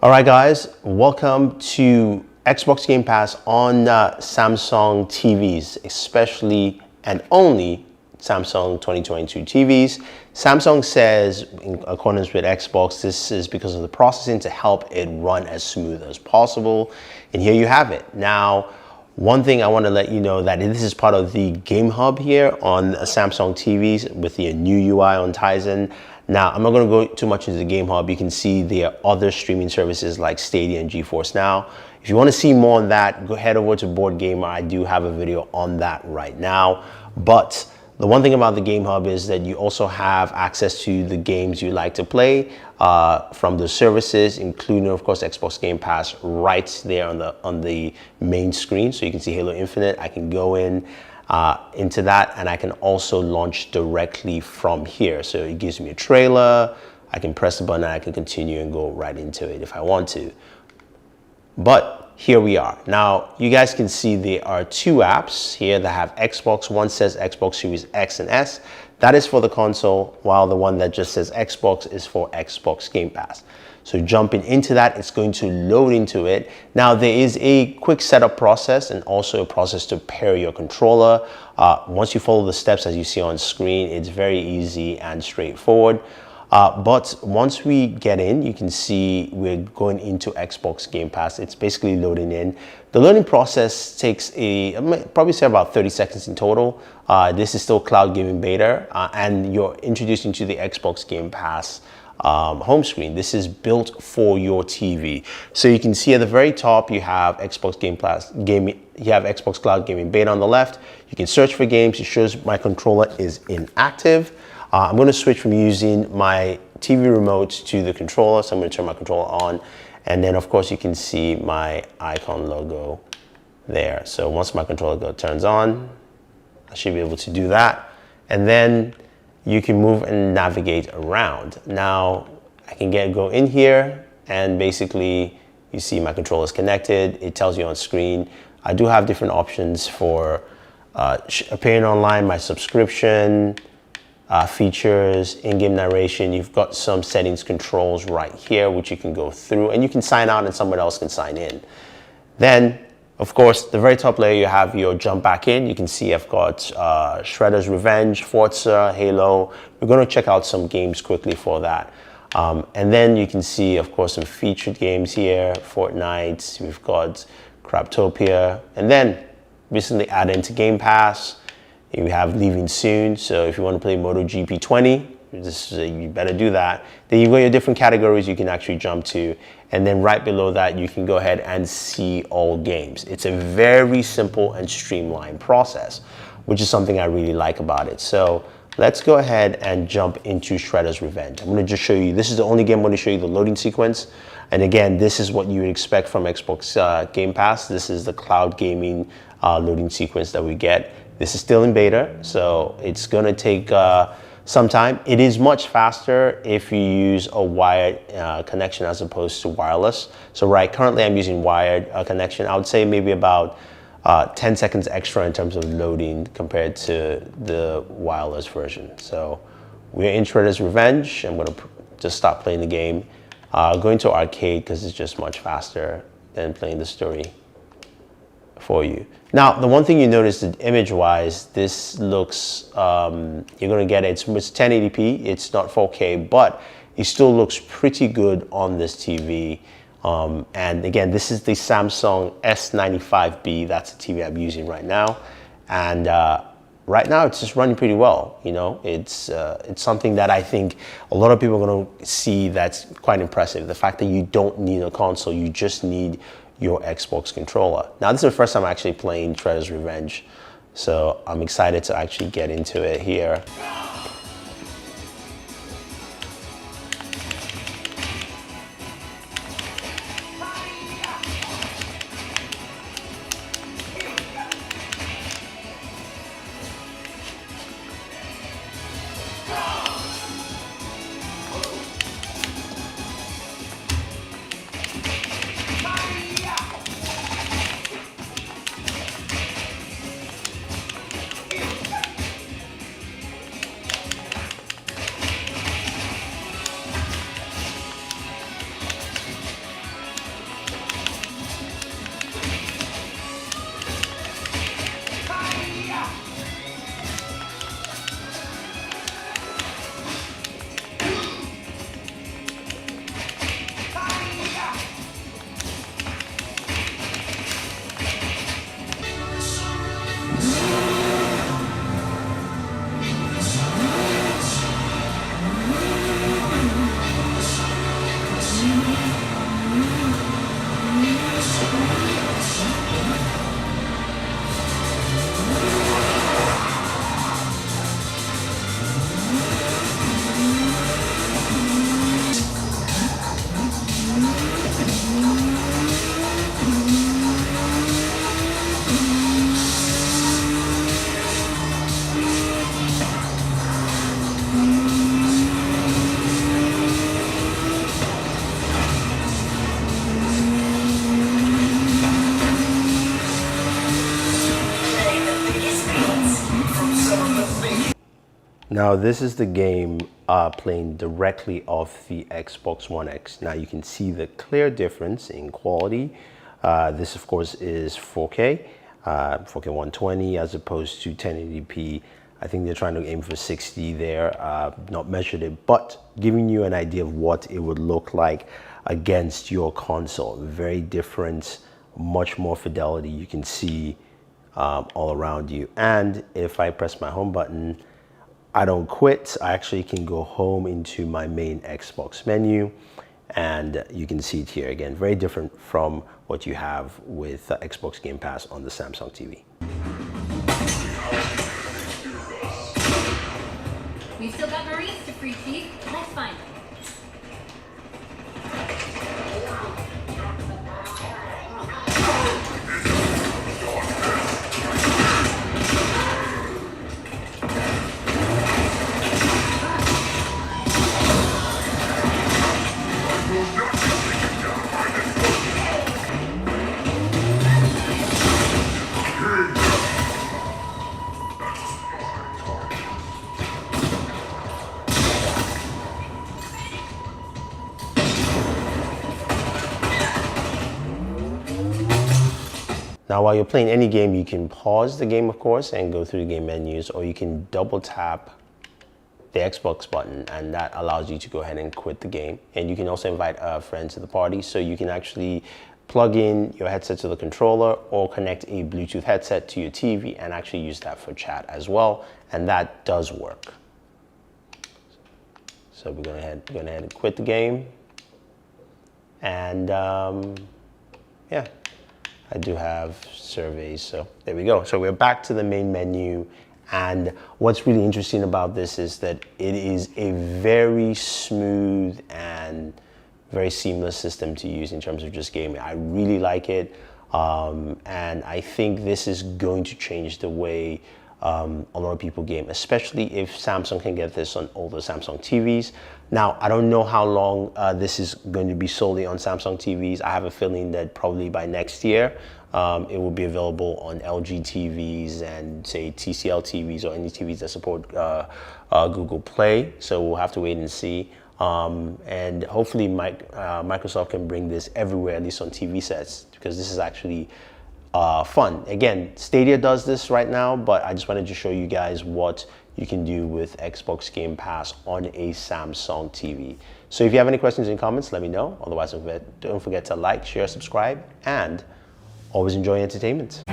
All right, guys, welcome to Xbox Game Pass on Samsung TVs, especially and only Samsung 2022 TVs. Samsung says, in accordance with Xbox, this is because of the processing to help it run as smooth as possible. And here you have it. Now, one thing I want to let you know that this is part of the Game Hub here on Samsung TVs with the new UI on Tizen. Now, I'm not going to go too much into the Game Hub. You can see there are other streaming services like Stadia and GeForce Now. If you want to see more on that, go head over to Board Gamer. I do have a video on that right now. But the one thing about the Game Hub is that you also have access to the games you like to play from the services, including, of course, Xbox Game Pass right there on the main screen. So you can see Halo Infinite. I can go into that, and I can also launch directly from here. So it gives me a trailer. I can press the button and I can continue and go right into it if I want to. But here we are. Now, you guys can see there are two apps here that have Xbox. One says Xbox Series X and S. That is for the console, while the one that just says Xbox is for Xbox Game Pass. So jumping into that, it's going to load into it. Now, there is a quick setup process and also a process to pair your controller. Once you follow the steps as you see on screen, it's very easy and straightforward. But once we get in, you can see we're going into Xbox Game Pass. It's basically loading in. The loading process takes probably say about 30 seconds in total. This is still cloud gaming beta, and you're introduced into the Xbox Game Pass home screen. This is built for your TV. So you can see at the very top, you have Xbox Game Pass gaming. You have Xbox Cloud Gaming Beta on the left. You can search for games. It shows my controller is inactive. I'm going to switch from using my TV remote to the controller. So I'm going to turn my controller on. And then, of course, you can see my icon logo there. So once my controller turns on, I should be able to do that. And then you can move and navigate around. Now, I can go in here, and basically, you see my controller is connected. It tells you on screen. I do have different options for appearing online, my subscription, features, in-game narration. You've got some settings controls right here, which you can go through, and you can sign out and someone else can sign in. Then, of course, the very top layer, you have your jump back in. You can see I've got Shredder's Revenge, Forza, Halo. We're going to check out some games quickly for that. And then you can see, of course, some featured games here, Fortnite. We've got Craptopia. And then recently added into Game Pass, you have Leaving Soon. So if you want to play MotoGP 20, you better do that. Then you've got your different categories you can actually jump to. And then right below that, you can go ahead and see all games. It's a very simple and streamlined process, which is something I really like about it. So let's go ahead and jump into Shredder's Revenge. I'm going to just show you, this is the only game I'm going to show you the loading sequence. And again, this is what you would expect from Xbox Game Pass. This is the cloud gaming loading sequence that we get. This is still in beta, so it's going to take some time. It is much faster if you use a wired connection as opposed to wireless. So currently I'm using wired connection. I would say maybe about 10 seconds extra in terms of loading compared to the wireless version. So we're in Shredder's Revenge. I'm going to just stop playing the game. Going to arcade because it's just much faster than playing the story for you. Now, the one thing you notice that image-wise, this looks, you're going to get it's 1080p, it's not 4K, but it still looks pretty good on this TV. And again, this is the Samsung S95B. That's the TV I'm using right now. And right now, it's just running pretty well. You know, it's something that I think a lot of people are going to see that's quite impressive. The fact that you don't need a console, you just need your Xbox controller. Now, this is the first time I'm actually playing Shredder's Revenge, so I'm excited to actually get into it here. Now this is the game playing directly off the Xbox One X. Now you can see the clear difference in quality. This of course is 4K, 4K 120 as opposed to 1080p. I think they're trying to aim for 60 there, not measured it, but giving you an idea of what it would look like against your console. Very different, much more fidelity you can see all around you. And if I press my home button, I don't quit. I actually can go home into my main Xbox menu, and you can see it here again. Very different from what you have with Xbox Game Pass on the Samsung TV. We've still got Maurice to free, Chief. Let's find him. Now, while you're playing any game, you can pause the game, of course, and go through the game menus, or you can double tap the Xbox button, and that allows you to go ahead and quit the game. And you can also invite a friend to the party, so you can actually plug in your headset to the controller or connect a Bluetooth headset to your TV and actually use that for chat as well, and that does work. So we're going ahead and quit the game, and yeah. I do have surveys, so there we go. So we're back to the main menu, and what's really interesting about this is that it is a very smooth and very seamless system to use in terms of just gaming. I really like it, and I think this is going to change the way a lot of people game, especially if Samsung can get this on older Samsung TVs. Now, I don't know how long this is going to be solely on Samsung TVs. I have a feeling that probably by next year, it will be available on LG TVs and say TCL TVs or any TVs that support Google Play. So we'll have to wait and see. And hopefully Microsoft can bring this everywhere, at least on TV sets, because this is actually fun. Again, Stadia does this right now, but I just wanted to show you guys what you can do with Xbox Game Pass on a Samsung TV. So if you have any questions and comments, let me know. Otherwise, don't forget to like, share, subscribe, and always enjoy entertainment.